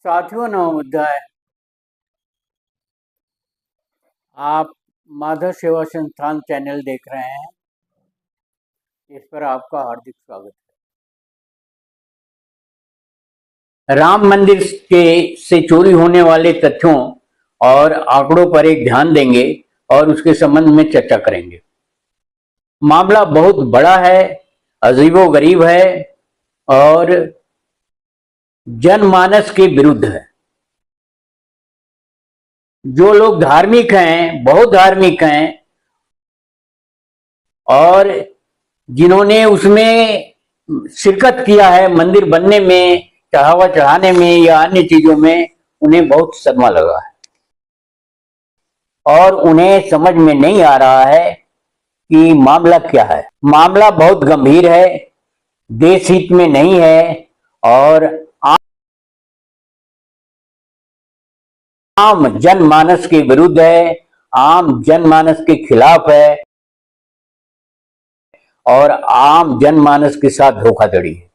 साथियों नमोदय। आप माधव सेवा संस्थान चैनल देख रहे हैं। इस पर आपका हार्दिक स्वागत है। राम मंदिर से चोरी होने वाले तथ्यों और आंकड़ों पर एक ध्यान देंगे और उसके संबंध में चर्चा करेंगे। मामला बहुत बड़ा है, अजीबोगरीब है और जनमानस के विरुद्ध है। जो लोग धार्मिक हैं, बहुत धार्मिक हैं और जिन्होंने उसमें शिरकत किया है, मंदिर बनने में, चढ़ावा चढ़ाने में या अन्य चीजों में, उन्हें बहुत सदमा लगा है और उन्हें समझ में नहीं आ रहा है कि मामला क्या है। मामला बहुत गंभीर है, देश हित में नहीं है और आम जनमानस के विरुद्ध है, आम जनमानस के खिलाफ है और आम जनमानस के साथ धोखाधड़ी है।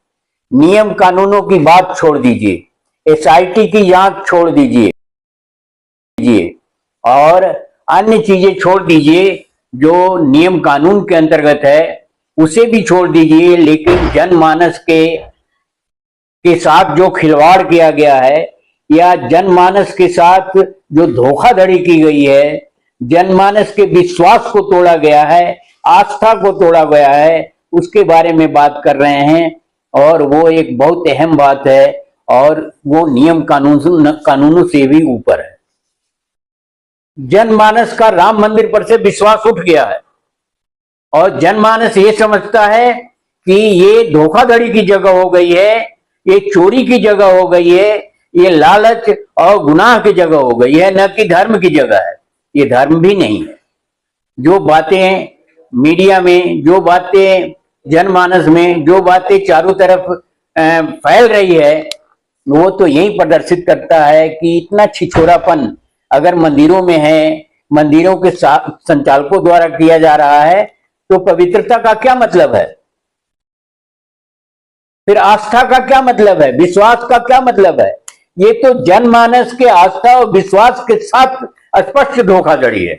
नियम कानूनों की बात छोड़ दीजिए, एसआईटी की जांच छोड़ दीजिए और अन्य चीजें छोड़ दीजिए जो नियम कानून के अंतर्गत है, उसे भी छोड़ दीजिए। लेकिन जनमानस के साथ जो खिलवाड़ किया गया है या जनमानस के साथ जो धोखाधड़ी की गई है, जनमानस के विश्वास को तोड़ा गया है, आस्था को तोड़ा गया है, उसके बारे में बात कर रहे हैं और वो एक बहुत अहम बात है और वो नियम कानूनों से भी ऊपर है। जनमानस का राम मंदिर पर से विश्वास उठ गया है और जनमानस ये समझता है कि ये धोखाधड़ी की जगह हो गई है, ये चोरी की जगह हो गई है, ये लालच और गुनाह की जगह हो गई है, न कि धर्म की जगह है। ये धर्म भी नहीं है। जो बातें मीडिया में, जो बातें जनमानस में, जो बातें चारों तरफ फैल रही है, वो तो यही प्रदर्शित करता है कि इतना छिछोरापन अगर मंदिरों में है, मंदिरों के संचालकों द्वारा किया जा रहा है, तो पवित्रता का क्या मतलब है? फिर आस्था का क्या मतलब है? विश्वास का क्या मतलब है? ये तो जनमानस के आस्था और विश्वास के साथ स्पष्ट धोखाधड़ी है।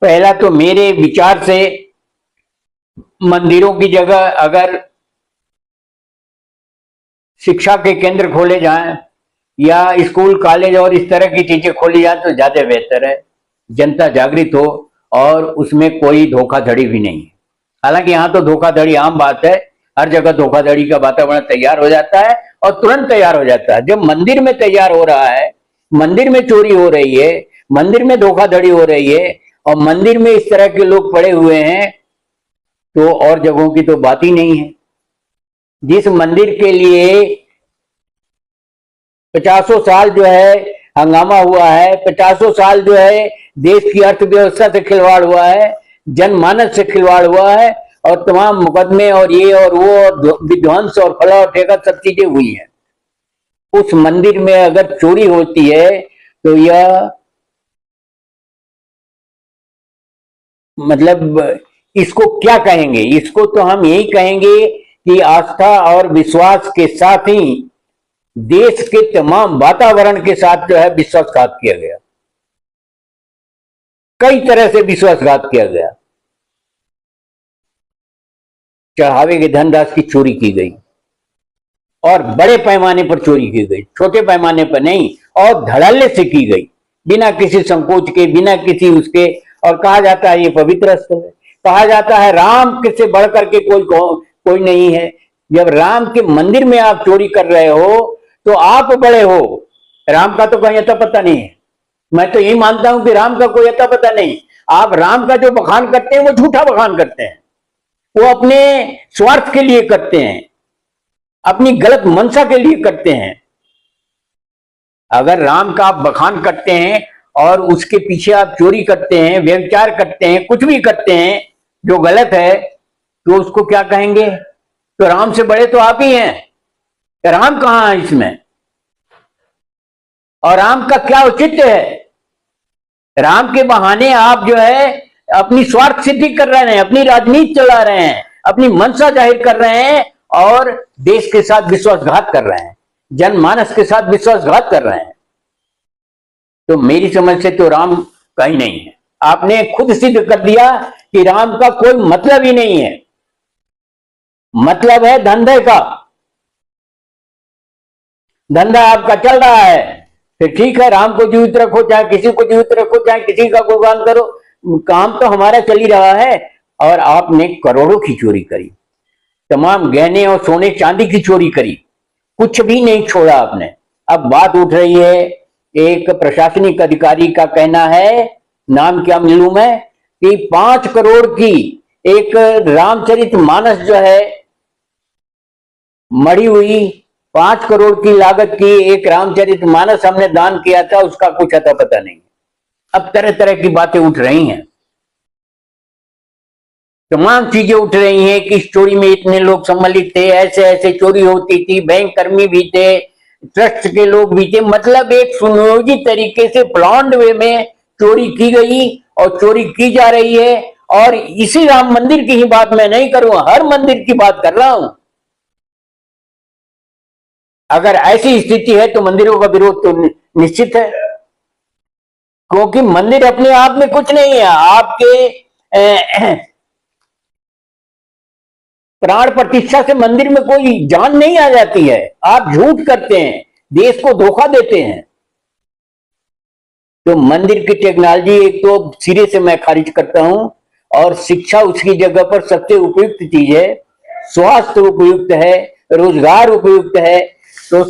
पहला तो मेरे विचार से मंदिरों की जगह अगर शिक्षा के केंद्र खोले जाएं या स्कूल कॉलेज और इस तरह की चीजें खोली जाए तो ज्यादा बेहतर है। जनता जागृत हो और उसमें कोई धोखाधड़ी भी नहीं है। हालांकि यहाँ तो धोखाधड़ी आम बात है, हर जगह धोखाधड़ी का वातावरण तैयार हो जाता है और तुरंत तैयार हो जाता है। जब मंदिर में तैयार हो रहा है, मंदिर में चोरी हो रही है, मंदिर में धोखाधड़ी हो रही है और मंदिर में इस तरह के लोग पड़े हुए हैं, तो और जगहों की तो बात ही नहीं है। जिस मंदिर के लिए 50 साल जो है हंगामा हुआ है, 50 साल जो है देश की अर्थव्यवस्था से खिलवाड़ हुआ है, जनमानस से खिलवाड़ हुआ है और तमाम मुकदमे और ये और वो और विध्वंस और फला और ठेका सब चीजें हुई हैं। उस मंदिर में अगर चोरी होती है तो यह मतलब इसको क्या कहेंगे? इसको तो हम यही कहेंगे कि आस्था और विश्वास के साथ ही देश के तमाम वातावरण के साथ जो है विश्वासघात किया गया, कई तरह से विश्वासघात किया गया। चढ़ावे के धनराशि की चोरी की गई और बड़े पैमाने पर चोरी की गई, छोटे पैमाने पर नहीं, और धड़ल्ले से की गई, बिना किसी संकोच के, बिना किसी उसके। और कहा जाता है ये पवित्र स्थल है, कहा जाता है राम से बढ़ करके कोई नहीं है। जब राम के मंदिर में आप चोरी कर रहे हो तो आप बड़े हो, राम का तो कोई अता पता नहीं है। मैं तो यही मानता हूं कि राम का कोई अता पता नहीं। आप राम का जो बखान करते हैं वो झूठा बखान करते हैं, वो अपने स्वार्थ के लिए करते हैं, अपनी गलत मंशा के लिए करते हैं। अगर राम का आप बखान करते हैं और उसके पीछे आप चोरी करते हैं, व्यभिचार करते हैं, कुछ भी करते हैं जो गलत है, तो उसको क्या कहेंगे? तो राम से बड़े तो आप ही हैं। राम कहां है इसमें? और राम का क्या औचित्य है? राम के बहाने आप जो है अपनी स्वार्थ सिद्धि कर रहे हैं, अपनी राजनीति चला रहे हैं, अपनी मंशा जाहिर कर रहे हैं और देश के साथ विश्वासघात कर रहे हैं, जनमानस के साथ विश्वासघात कर रहे हैं। तो मेरी समझ से तो राम कहीं नहीं है। आपने खुद सिद्ध कर दिया कि राम का कोई मतलब ही नहीं है, मतलब है धंधे का। धंधा आपका चल रहा है, फिर ठीक है, राम को जीवित रखो, चाहे किसी को जीवित रखो, चाहे किसी का गुणगान करो, काम तो हमारा चल ही रहा है। और आपने करोड़ों की चोरी करी, तमाम गहने और सोने चांदी की चोरी करी, कुछ भी नहीं छोड़ा आपने। अब बात उठ रही है, एक प्रशासनिक अधिकारी का कहना है, नाम क्या मालूम है, कि 5 करोड़ की एक रामचरितमानस जो है मढ़ी हुई, 5 करोड़ की लागत की एक रामचरितमानस हमने दान किया था, उसका कुछ अता पता नहीं। अब तरह तरह की बातें उठ रही हैं, तमाम चीजें उठ रही हैं कि इस चोरी में इतने लोग सम्मिलित थे, ऐसे ऐसे चोरी होती थी, बैंक कर्मी भी थे, ट्रस्ट के लोग भी थे। मतलब एक सुनियोजित तरीके से प्लान्ड वे में चोरी की गई और चोरी की जा रही है। और इसी राम मंदिर की ही बात मैं नहीं करूं, हर मंदिर की बात कर रहा हूं। अगर ऐसी स्थिति है तो मंदिरों का विरोध तो निश्चित है, क्योंकि मंदिर अपने आप में कुछ नहीं है। आपके प्राण प्रतिष्ठा से मंदिर में कोई जान नहीं आ जाती है। आप झूठ करते हैं, देश को धोखा देते हैं। तो मंदिर की टेक्नोलॉजी एक तो सिरे से मैं खारिज करता हूं, और शिक्षा उसकी जगह पर सबसे उपयुक्त चीज है, स्वास्थ्य उपयुक्त है, रोजगार उपयुक्त है। तो